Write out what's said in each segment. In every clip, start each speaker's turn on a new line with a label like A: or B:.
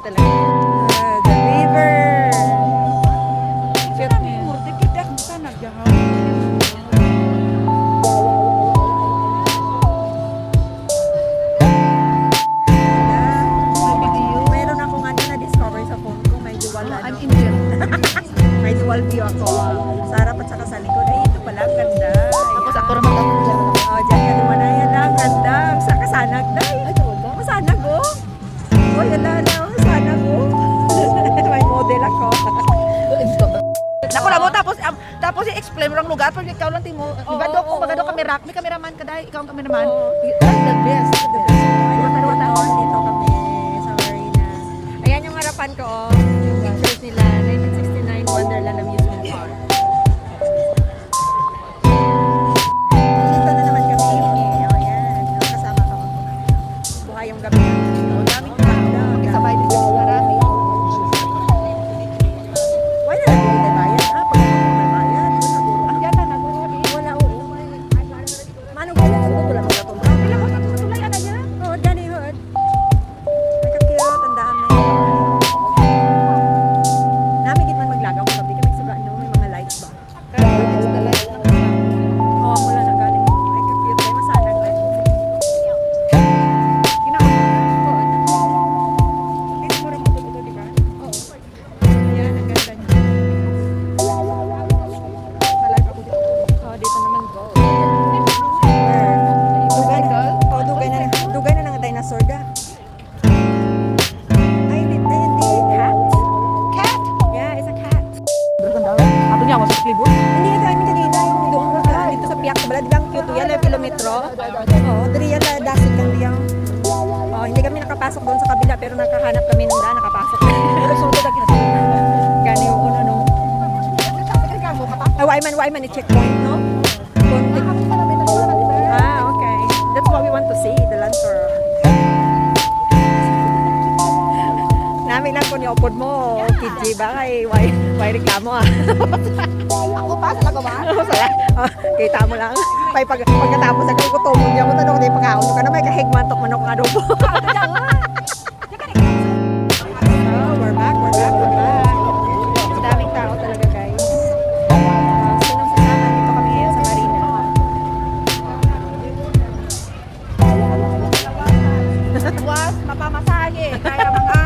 A: talaga.
B: The river.
A: Cute niya.
C: Murti kita ka nagjahaw.
B: Meron akong ano na-discover sa phone ko. May dual,
A: I'm
B: ano,
A: Indian.
B: may dual view ako. Sa harap at saka sa likod. Ay, ito pala. Ang ganda.
A: Tapos ako naman ako dyan.
B: Oh, dyan ka naman. Ayan na. Ang ganda. Sa kasanag na.
A: Ay, talaga?
B: Masanag oh. Oh, yan na. Masanag oh. May model ako.
A: Naku lang mo, tapos i-explain mo lang lugar, pero ikaw lang timo. Bagado ko, bagado kami rock, may cameraman ka dahil, ikaw ang cameraman. Ay, the best, the best.
B: Taon dito kami sa Marina. Ayan yung harapan ko, oh. Yung pictures nila, 1969 Wonderland Amusement Park. Dito na naman kami. Oh, ayan. Kasama ko. Buhay yung gabi.
A: Oh, daming tao, makisabay din sa marami.
B: Wala na yung may bayan. Ah, pag ako may bayan.
A: Ah, yan na, nagulari.
B: Wala, oo. Manong wala ko wala mo gatong bra.
A: Wala ko sa tutulayan na yan.
B: Oh, Danny Hood. Nagka-cute, ang dami. Namigit man maglagaw ko gabi. Kami suga, no? May mga lights ba?
A: Pero it's the light ng kasama.
B: Oo, mula na galing. Ay, ka-cute. Ay, masanag. Ay,
A: Ginawa ko na.
B: Hindi mo rin matututo, di ba?
A: Oo.
B: Yan, ang ganda niya.
A: Nalive ako dito.
B: Oh, dito naman go.
A: Motorcycle?
B: Oh, dugay na ng dinosaur ga. Ay, hindi. Cat?
A: Cat?
B: Yeah, it's a cat.
A: Ato niya, masuk libo.
B: Hindi ito, I mean, kanina yung doon dito sa piyak. Bala, di lang cute. Yan lang kilometro. Oo, diri yan lang, dasig lang diyang. Oh, hindi kami nakapasok doon sa kabila, pero nakahanap kami nung daan, nakapasok.
A: Pero sunod na kinasunod.
B: Gani yung uno, no? Ay, Waiman, i-checkpoint, no? Konti. Ah, okay. That's what we want to see, the lantern. Namin lang kung niopod mo, KG ba? Kay why reklamo ah.
A: Ako pa, talaga ba?
B: Kita mo lang. Pagkatapos ako kutumon niya mo, tanong ko na yung pagkaon ka na may kahigmantok manok nga adobo. Oh, we're back. Ang daming tao talaga, guys. Sinong sasama dito kami ngayon sa Marina?
A: Was, mapamasahe. Kaya mga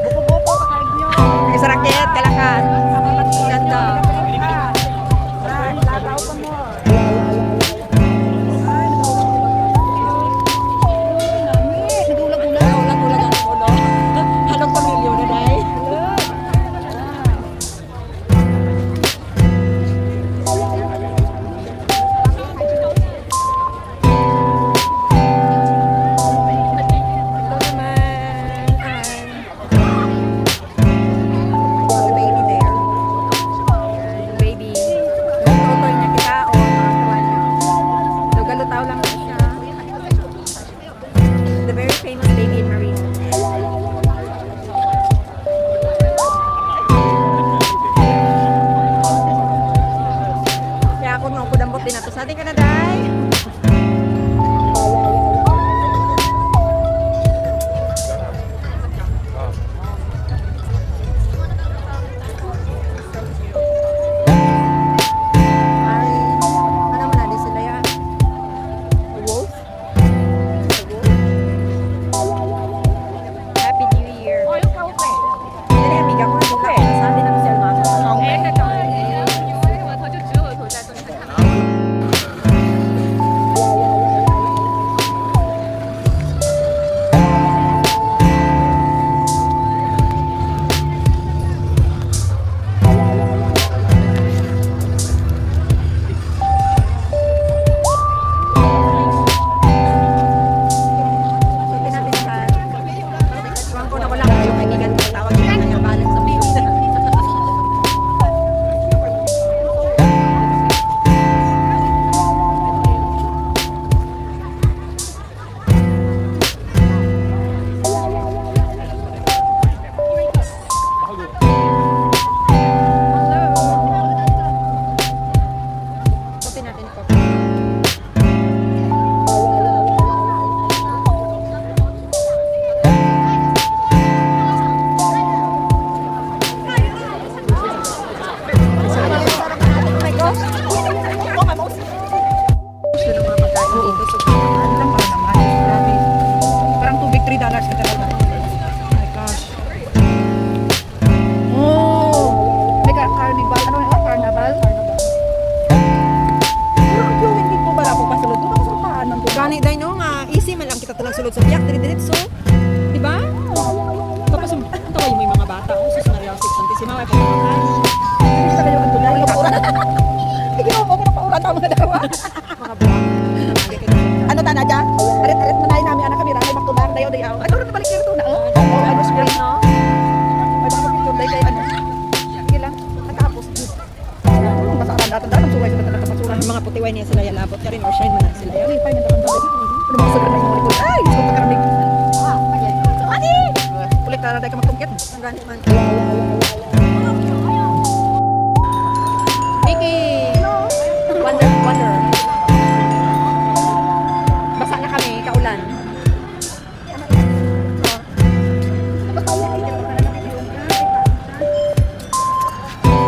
A: buko-buko, kakalig nyo.
B: May sarakit, kalakan. Ganda.
A: Lagaw pa mo. Nagulag-ulag.
B: si Mama ay pagkakain.
A: Hindi kita kayo magtulay. Hindi mo ko pauran tama na daw.
B: Mga buwak.
A: Ano ta na dyan? Arit-arit mo na namin anak kami ramay magtubang dayo dayo. Ano rin balik kito na? Ano screen no? Ay baka magtulay kay ano. Sige lang. Natapos. Masarap natin daw suway sa talaga basura.
B: Ang mga putiway niya sila yalabot ka rin or shine man na sila.
A: Ay, pa man daw. Ano mo sa na yung ulit. Ay, gusto ko pagkaramig. Ani! Ulit na daw ka magtungkit.
B: Ang ganit man.
A: Mickey!
B: Wonder. Basa na kami, kaulan.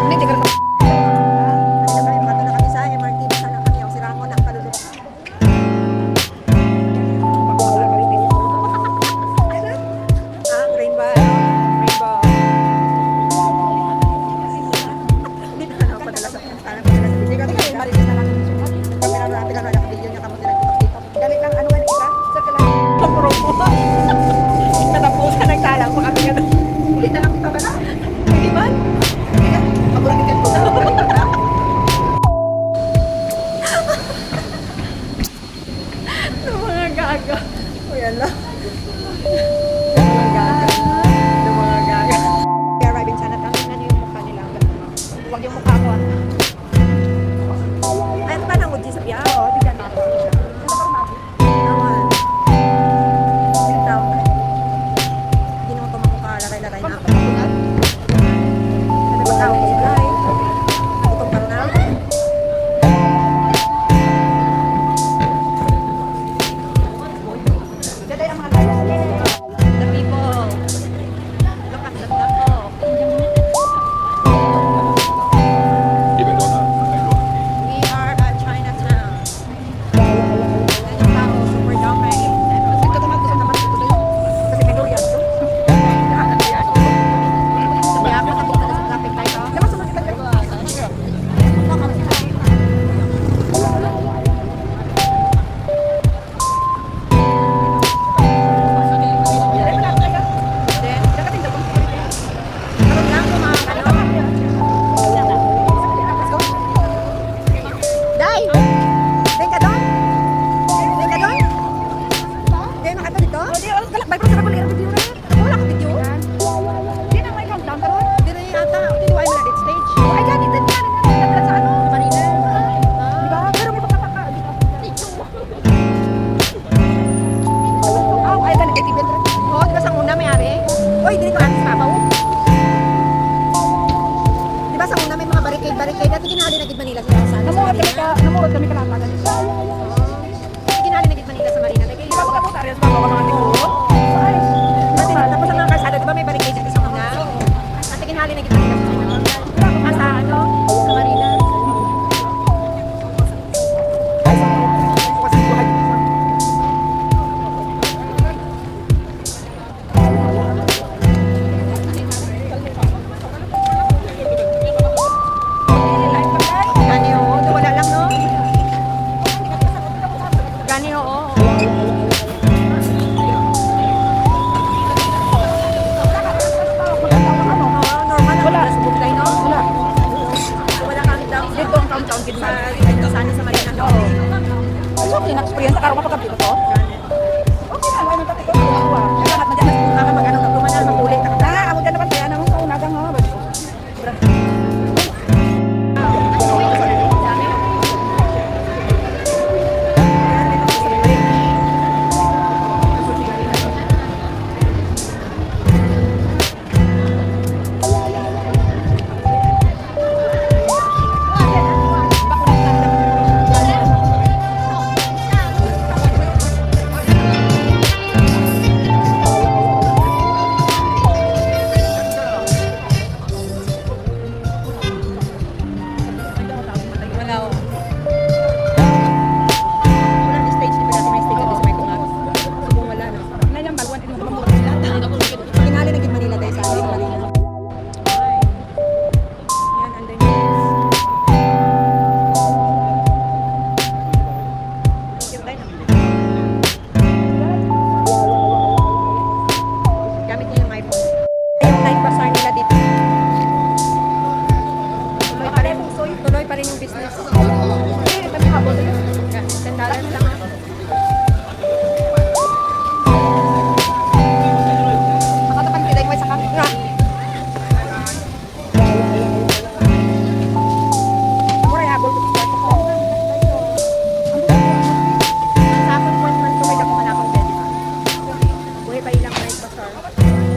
A: Hindi ka
B: Mato na kami sa MRT, basa na kami. Si Rangon ang kalulok. Rainbow. Rainbow. Hindi na ako padala sa video. Kasi marilis na lang. Kamera na natin ang video niya kamo tinagkita.
A: Galit lang ano man isa. Sa kala.
B: Natapusan, nagsalang pa kami ganun.
A: Ulit na lang kita ba na? Hindi man. Abulan ka ko.
B: Ng mga gaga. Uy, ala. Ng mga gaga. Ng mga gaga. Kaya Robin, sana tanongin na yung mukha nila.
A: Huwag yung mukha ko.
B: Ay, ano ba nang uji sa piya? Oo, di ka na. Hindi naman pa makakalaray-laray na ako. Ano ba tawag ko si Blay? Gutom ka na.
A: Gaday ang mga tayo.
B: The people. Look at the people. We are at Chinatown. Yan yung tao, super dumay.
A: Ito naman gusto naman ito dayo. Kasi may durian to.
B: Sabi ako, nabukta na sa traffic light. Oh.
A: Naman sumakit ang
B: Then, karoon lang mga ano. Day! Day ka doon? Day ka doon? Day, makata dito?
A: May prasa na pala yung video na.
B: Wala ka video?
A: Hindi na may countdown karon.
B: Di na yung ata. Di ba yung edit stage?
A: Ay, ganit din yan. Nagdala sa ano?
B: Manila.
A: Diba? Pero may pagkakaka. Ay, ganit kay TV.
B: Oo, di ba sa una may ari? Uy, dito atis papaw. Di ba sa una may mga barricade? Dati ginahali na gid Manila sa
A: Namuhat kami kalatagan.
B: Dati ginahali na gid Manila sa Marina. Dati
A: Di ba magkapunta rin sa mga tigulo? Ay,
B: tapos ang mga kalsada, di ba may barricade dito sa una? Dati ginahali na gid Manila sa Marina. Sa ano? Sa Marina.
A: kasi buhay.
B: Gani oo, wala lang no? Gani oo. Normal lang.
A: Wala.
B: Subok tayo, no?
A: Wala.
B: Wala kang down.
A: Dito ang countdown gid
B: Sa
A: sa
B: sana sa Marina.
A: Oo. Ay, so, na-experience karon kapag kapito to. Okay na, ano tatay ko.
B: Lahat na dyan, mas mag-ano na, tumanan, magulit ka.
A: Ah, amo dyan naman kaya naman sa unagang ha.
B: sir.